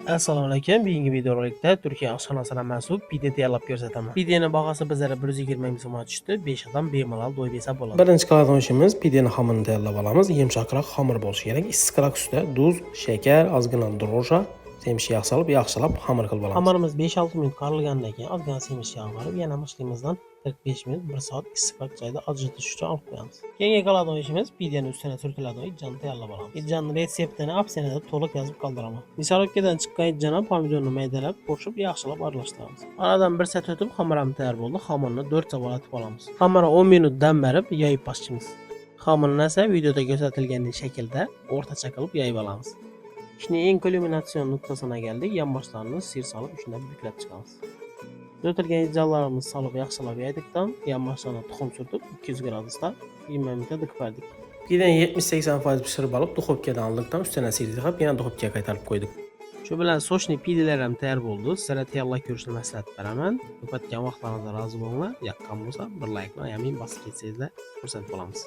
Assalomu alaykum. Bugungi videorolikda Turkiya oshxonasiga mansub pide tayyorlab ko'rsataman. Pidening bahasi bizlarga 120 ming so'mga tushdi. 5 odam bemalol do'yib yesa bo'ladi. Birinchi qiladigan ishimiz pidening xamirini tayyorlab olamiz. Yumshoqroq xamir bo'lishi kerak. Issiqroq ustida tuz, shakar, ozgina dro'sha, semizlik yog' solib, yaxshilab xamir qilib olamiz. Xamirimiz 5-6 minut qovrilgandan keyin ozgina semizlik yog' qo'yib, yana mishlimizdan 45 minut 1 soat issiqroq joyda ajratish uchun olib qo'yamiz. Keyingi qiladigan ishimiz pidening ustiga surtiladigan ijonni tayyorlab olamiz. Ijonni retseptini opsiyada to'liq yozib qoldiraman. Misolobkadan chiqqan ijjani pomidorni maydalab, qo'shib yaxshilab aralashtiramiz. Aradan 1 soat o'tib xamirimiz tayyor bo'ldi. Xamirni 4 savatib olamiz. Xamirni 10 minut dam berib, yoyib bosishimiz. Xamirni esa videoda ko'rsatilgandek shaklda o'rtacha qilib yoyib olamiz. Ishning eng kulminatsion nuqtasına geldik. Yonboshlarini sir solib shunday buklab chiqamiz. O'tilgan ijjonlarimizni solib yaxshilab yoydikdan yonboshlarini tuxum surtib 200 gradusda 20 minutga dikib berdik. Pideni 70-80% pishirib olib duxovkadan oldikdan ustidan sir yig'ib yana duxovkaga qaytarib qo'ydik. Shu bilan sochli pidelar ham tayyor bo'ldi. Sizlarga tayyorlab ko'rishni maslahat beraman. Ko'patgan vaqtlaringizga rozi bo'linglar. Yoqqan bo'lsa bir like bilan yamin bosib ketsangizlar xursand bo'lamiz.